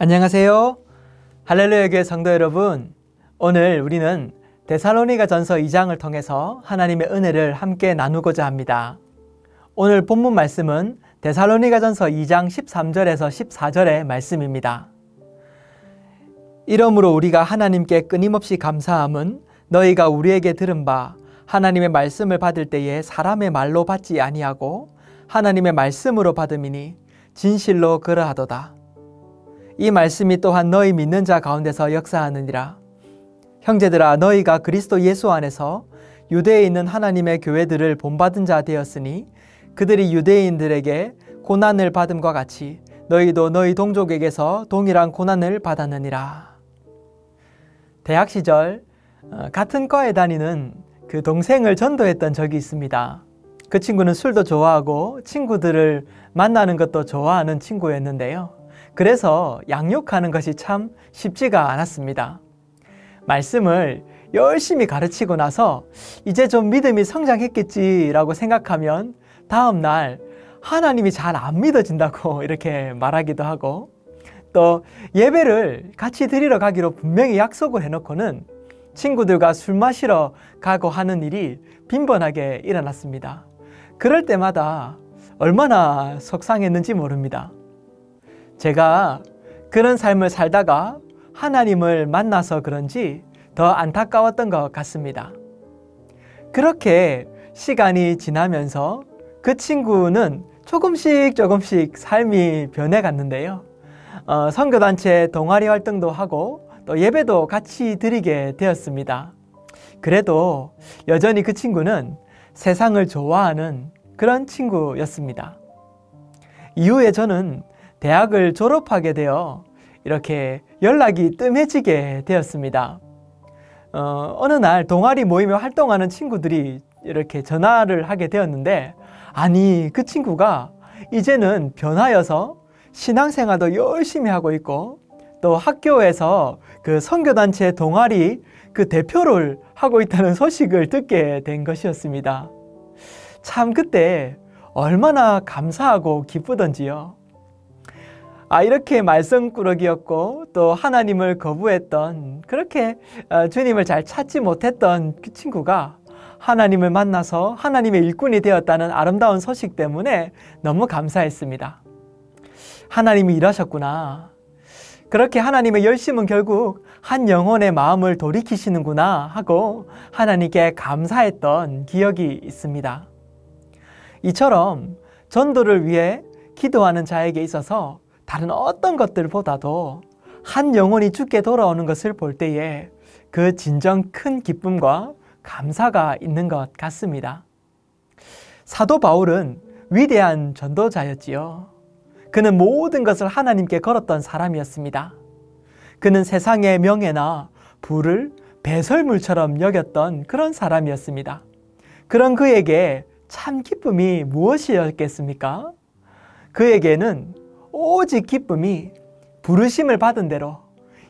안녕하세요. 할렐루야 교회 성도 여러분, 오늘 우리는 데살로니가전서 2장을 통해서 하나님의 은혜를 함께 나누고자 합니다. 오늘 본문 말씀은 데살로니가전서 2장 13절에서 14절의 말씀입니다. 이러므로 우리가 하나님께 끊임없이 감사함은 너희가 우리에게 들은 바 하나님의 말씀을 받을 때에 사람의 말로 받지 아니하고 하나님의 말씀으로 받음이니 진실로 그러하도다. 이 말씀이 또한 너희 믿는 자 가운데서 역사하느니라. 형제들아, 너희가 그리스도 예수 안에서 유대에 있는 하나님의 교회들을 본받은 자 되었으니 그들이 유대인들에게 고난을 받음과 같이 너희도 너희 동족에게서 동일한 고난을 받았느니라. 대학 시절 같은 과에 다니는 그 동생을 전도했던 적이 있습니다. 그 친구는 술도 좋아하고 친구들을 만나는 것도 좋아하는 친구였는데요. 그래서 양육하는 것이 참 쉽지가 않았습니다. 말씀을 열심히 가르치고 나서 이제 좀 믿음이 성장했겠지라고 생각하면 다음 날 하나님이 잘 안 믿어진다고 이렇게 말하기도 하고, 또 예배를 같이 드리러 가기로 분명히 약속을 해놓고는 친구들과 술 마시러 가고 하는 일이 빈번하게 일어났습니다. 그럴 때마다 얼마나 속상했는지 모릅니다. 제가 그런 삶을 살다가 하나님을 만나서 그런지 더 안타까웠던 것 같습니다. 그렇게 시간이 지나면서 그 친구는 조금씩 삶이 변해갔는데요. 선교단체 동아리 활동도 하고 또 예배도 같이 드리게 되었습니다. 그래도 여전히 그 친구는 세상을 좋아하는 그런 친구였습니다. 이후에 저는 대학을 졸업하게 되어 이렇게 연락이 뜸해지게 되었습니다. 어느 날 동아리 모임에 활동하는 친구들이 이렇게 전화를 하게 되었는데, 아니 그 친구가 이제는 변하여서 신앙생활도 열심히 하고 있고 또 학교에서 그 선교단체 동아리 그 대표를 하고 있다는 소식을 듣게 된 것이었습니다. 참 그때 얼마나 감사하고 기쁘던지요. 이렇게 말썽꾸러기였고 또 하나님을 거부했던, 그렇게 주님을 잘 찾지 못했던 그 친구가 하나님을 만나서 하나님의 일꾼이 되었다는 아름다운 소식 때문에 너무 감사했습니다. 하나님이 일하셨구나. 그렇게 하나님의 열심은 결국 한 영혼의 마음을 돌이키시는구나 하고 하나님께 감사했던 기억이 있습니다. 이처럼 전도를 위해 기도하는 자에게 있어서 다른 어떤 것들보다도 한 영혼이 주께 돌아오는 것을 볼 때에 그 진정 큰 기쁨과 감사가 있는 것 같습니다. 사도 바울은 위대한 전도자였지요. 그는 모든 것을 하나님께 걸었던 사람이었습니다. 그는 세상의 명예나 부를 배설물처럼 여겼던 그런 사람이었습니다. 그런 그에게 참 기쁨이 무엇이었겠습니까? 그에게는 오직 기쁨이 부르심을 받은 대로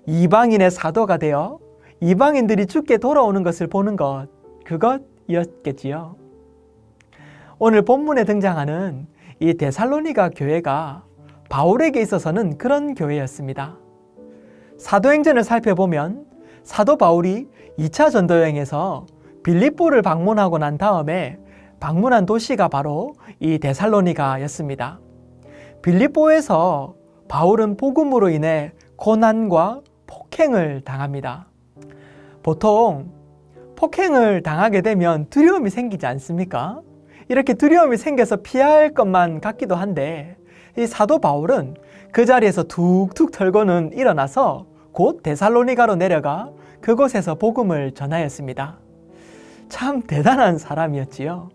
이방인의 사도가 되어 이방인들이 주께 돌아오는 것을 보는 것, 그것이었겠지요. 오늘 본문에 등장하는 이 데살로니가 교회가 바울에게 있어서는 그런 교회였습니다. 사도행전을 살펴보면 사도 바울이 2차 전도여행에서 빌립보를 방문하고 난 다음에 방문한 도시가 바로 이 데살로니가였습니다. 빌립보에서 바울은 복음으로 인해 고난과 폭행을 당합니다. 보통 폭행을 당하게 되면 두려움이 생기지 않습니까? 이렇게 두려움이 생겨서 피할 것만 같기도 한데, 이 사도 바울은 그 자리에서 툭툭 털고는 일어나서 곧 데살로니가로 내려가 그곳에서 복음을 전하였습니다. 참 대단한 사람이었지요.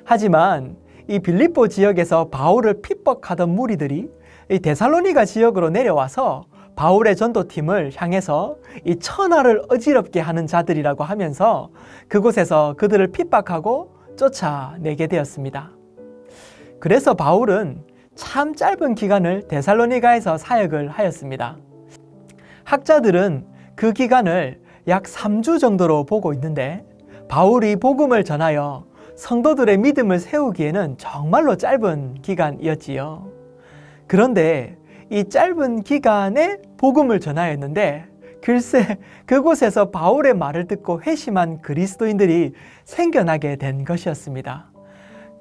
하지만 이 빌립보 지역에서 바울을 핍박하던 무리들이 이 데살로니가 지역으로 내려와서 바울의 전도팀을 향해서 이 천하를 어지럽게 하는 자들이라고 하면서 그곳에서 그들을 핍박하고 쫓아내게 되었습니다. 그래서 바울은 참 짧은 기간을 데살로니가에서 사역을 하였습니다. 학자들은 그 기간을 약 3주 정도로 보고 있는데, 바울이 복음을 전하여 성도들의 믿음을 세우기에는 정말로 짧은 기간이었지요. 그런데 이 짧은 기간에 복음을 전하였는데 글쎄 그곳에서 바울의 말을 듣고 회심한 그리스도인들이 생겨나게 된 것이었습니다.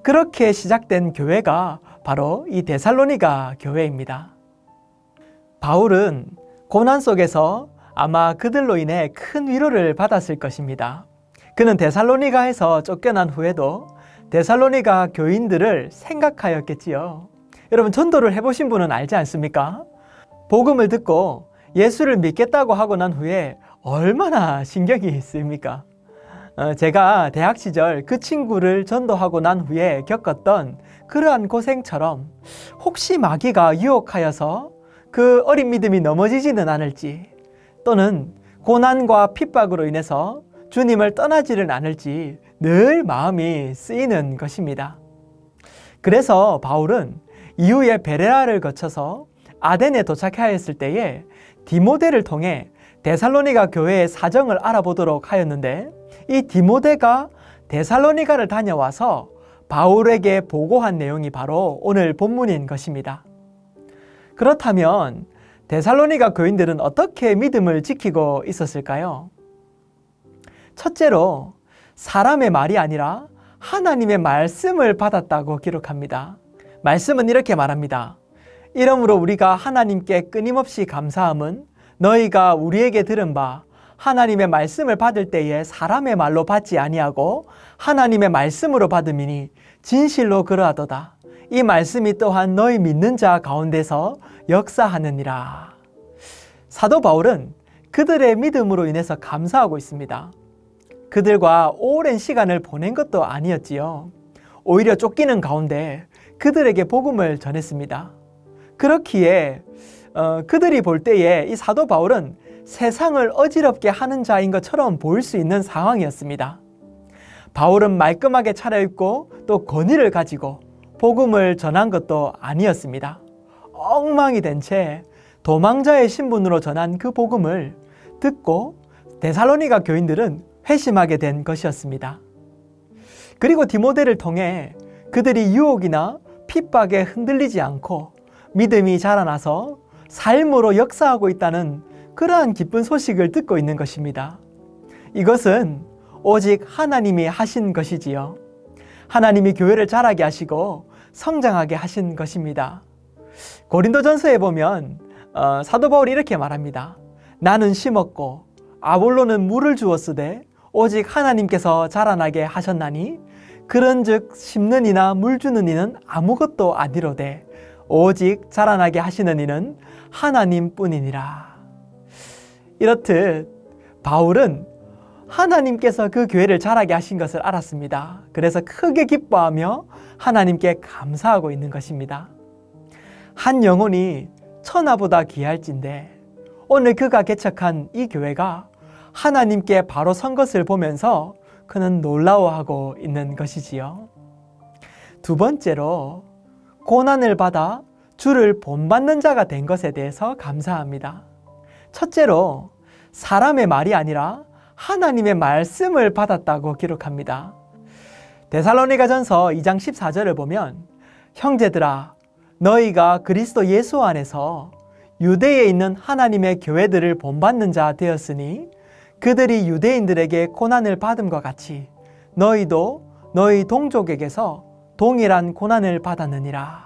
그렇게 시작된 교회가 바로 이 데살로니가 교회입니다. 바울은 고난 속에서 아마 그들로 인해 큰 위로를 받았을 것입니다. 그는 데살로니가에서 쫓겨난 후에도 데살로니가 교인들을 생각하였겠지요. 여러분 전도를 해보신 분은 알지 않습니까? 복음을 듣고 예수를 믿겠다고 하고 난 후에 얼마나 신경이 쓰입니까? 제가 대학 시절 그 친구를 전도하고 난 후에 겪었던 그러한 고생처럼 혹시 마귀가 유혹하여서 그 어린 믿음이 넘어지지는 않을지, 또는 고난과 핍박으로 인해서 주님을 떠나지는 않을지 늘 마음이 쓰이는 것입니다. 그래서 바울은 이후에 베레아를 거쳐서 아덴에 도착하였을 때에 디모데를 통해 데살로니가 교회의 사정을 알아보도록 하였는데, 이 디모데가 데살로니가를 다녀와서 바울에게 보고한 내용이 바로 오늘 본문인 것입니다. 그렇다면 데살로니가 교인들은 어떻게 믿음을 지키고 있었을까요? 첫째로 사람의 말이 아니라 하나님의 말씀을 받았다고 기록합니다. 말씀은 이렇게 말합니다. 이러므로 우리가 하나님께 끊임없이 감사함은 너희가 우리에게 들은 바 하나님의 말씀을 받을 때에 사람의 말로 받지 아니하고 하나님의 말씀으로 받음이니 진실로 그러하도다. 이 말씀이 또한 너희 믿는 자 가운데서 역사하느니라. 사도 바울은 그들의 믿음으로 인해서 감사하고 있습니다. 그들과 오랜 시간을 보낸 것도 아니었지요. 오히려 쫓기는 가운데 그들에게 복음을 전했습니다. 그렇기에 그들이 볼 때에 이 사도 바울은 세상을 어지럽게 하는 자인 것처럼 보일 수 있는 상황이었습니다. 바울은 말끔하게 차려입고 또 권위를 가지고 복음을 전한 것도 아니었습니다. 엉망이 된 채 도망자의 신분으로 전한 그 복음을 듣고 데살로니가 교인들은 회심하게 된 것이었습니다. 그리고 디모데를 통해 그들이 유혹이나 핍박에 흔들리지 않고 믿음이 자라나서 삶으로 역사하고 있다는 그러한 기쁜 소식을 듣고 있는 것입니다. 이것은 오직 하나님이 하신 것이지요. 하나님이 교회를 자라게 하시고 성장하게 하신 것입니다. 고린도전서에 보면 사도 바울이 이렇게 말합니다. 나는 심었고 아볼로는 물을 주었으되 오직 하나님께서 자라나게 하셨나니 그런즉 심는 이나 물 주는 이는 아무것도 아니로되 오직 자라나게 하시는 이는 하나님뿐이니라. 이렇듯 바울은 하나님께서 그 교회를 자라게 하신 것을 알았습니다. 그래서 크게 기뻐하며 하나님께 감사하고 있는 것입니다. 한 영혼이 천하보다 귀할진데 오늘 그가 개척한 이 교회가 하나님께 바로 선 것을 보면서 그는 놀라워하고 있는 것이지요. 두 번째로 고난을 받아 주를 본받는 자가 된 것에 대해서 감사합니다. 첫째로 사람의 말이 아니라 하나님의 말씀을 받았다고 기록합니다. 데살로니가전서 2장 14절을 보면 형제들아 너희가 그리스도 예수 안에서 유대에 있는 하나님의 교회들을 본받는 자 되었으니 그들이 유대인들에게 고난을 받음과 같이 너희도 너희 동족에게서 동일한 고난을 받았느니라.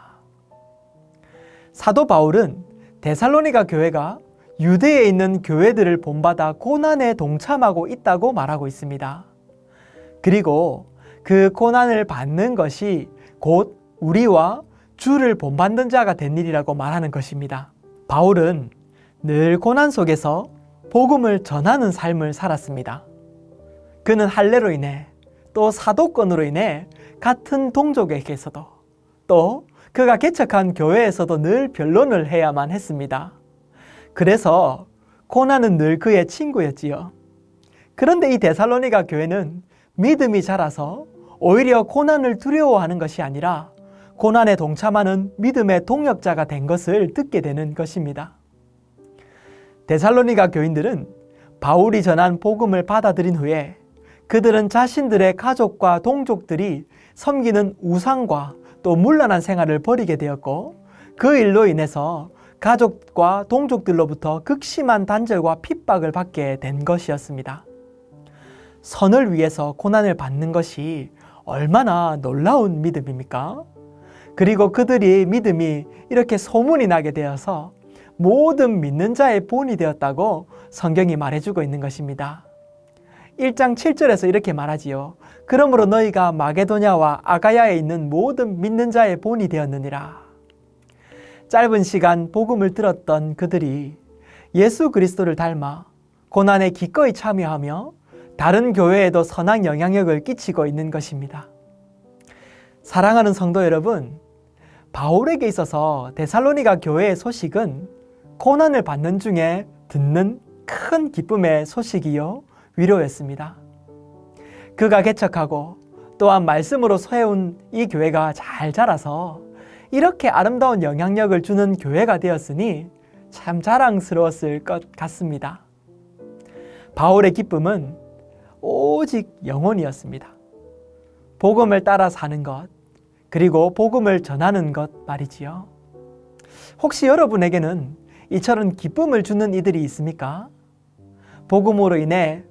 사도 바울은 데살로니가 교회가 유대에 있는 교회들을 본받아 고난에 동참하고 있다고 말하고 있습니다. 그리고 그 고난을 받는 것이 곧 우리와 주를 본받는 자가 된 일이라고 말하는 것입니다. 바울은 늘 고난 속에서 복음을 전하는 삶을 살았습니다. 그는 할례로 인해 또 사도권으로 인해 같은 동족에게서도 또 그가 개척한 교회에서도 늘 변론을 해야만 했습니다. 그래서 고난은 늘 그의 친구였지요. 그런데 이 데살로니가 교회는 믿음이 자라서 오히려 고난을 두려워하는 것이 아니라 고난에 동참하는 믿음의 동역자가 된 것을 듣게 되는 것입니다. 데살로니가 교인들은 바울이 전한 복음을 받아들인 후에 그들은 자신들의 가족과 동족들이 섬기는 우상과 또 문란한 생활을 버리게 되었고 그 일로 인해서 가족과 동족들로부터 극심한 단절과 핍박을 받게 된 것이었습니다. 선을 위해서 고난을 받는 것이 얼마나 놀라운 믿음입니까? 그리고 그들의 믿음이 이렇게 소문이 나게 되어서 모든 믿는 자의 본이 되었다고 성경이 말해주고 있는 것입니다. 1장 7절에서 이렇게 말하지요. 그러므로 너희가 마게도냐와 아가야에 있는 모든 믿는 자의 본이 되었느니라. 짧은 시간 복음을 들었던 그들이 예수 그리스도를 닮아 고난에 기꺼이 참여하며 다른 교회에도 선한 영향력을 끼치고 있는 것입니다. 사랑하는 성도 여러분, 바울에게 있어서 데살로니가 교회의 소식은 고난을 받는 중에 듣는 큰 기쁨의 소식이요 위로였습니다. 그가 개척하고 또한 말씀으로 세운 이 교회가 잘 자라서 이렇게 아름다운 영향력을 주는 교회가 되었으니 참 자랑스러웠을 것 같습니다. 바울의 기쁨은 오직 영혼이었습니다. 복음을 따라 사는 것, 그리고 복음을 전하는 것 말이지요. 혹시 여러분에게는 이처럼 기쁨을 주는 이들이 있습니까? 복음으로 인해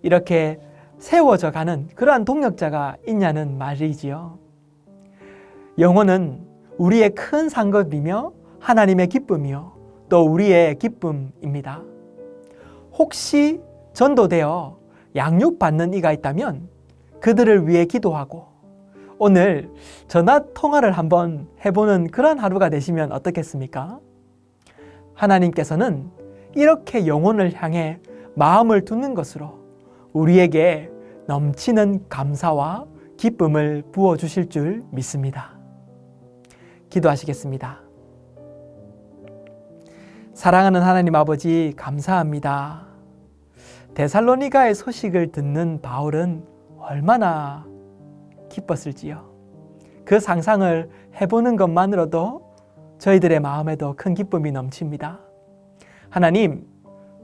이렇게 세워져 가는 그러한 동력자가 있냐는 말이지요. 영혼은 우리의 큰 상급이며 하나님의 기쁨이요 또 우리의 기쁨입니다. 혹시 전도되어 양육받는 이가 있다면 그들을 위해 기도하고 오늘 전화통화를 한번 해보는 그런 하루가 되시면 어떻겠습니까? 하나님께서는 이렇게 영혼을 향해 마음을 두는 것으로 우리에게 넘치는 감사와 기쁨을 부어주실 줄 믿습니다. 기도하시겠습니다. 사랑하는 하나님 아버지 감사합니다. 데살로니가의 소식을 듣는 바울은 얼마나 기뻤을지요. 그 상상을 해보는 것만으로도 저희들의 마음에도 큰 기쁨이 넘칩니다. 하나님,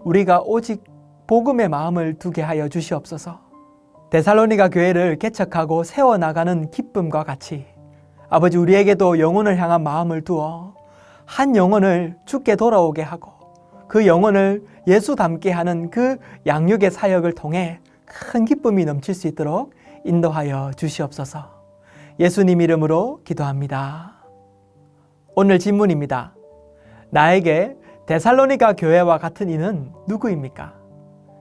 우리가 오직 복음의 마음을 두게 하여 주시옵소서. 데살로니가 교회를 개척하고 세워나가는 기쁨과 같이 아버지 우리에게도 영혼을 향한 마음을 두어 한 영혼을 주께 돌아오게 하고 그 영혼을 예수 닮게 하는 그 양육의 사역을 통해 큰 기쁨이 넘칠 수 있도록 인도하여 주시옵소서. 예수님 이름으로 기도합니다. 오늘 질문입니다. 나에게 데살로니가 교회와 같은 이는 누구입니까?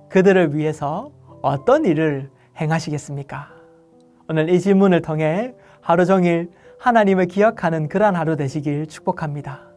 그들을 위해서 어떤 일을 행하시겠습니까? 오늘 이 질문을 통해 하루 종일 하나님을 기억하는 그러한 하루 되시길 축복합니다.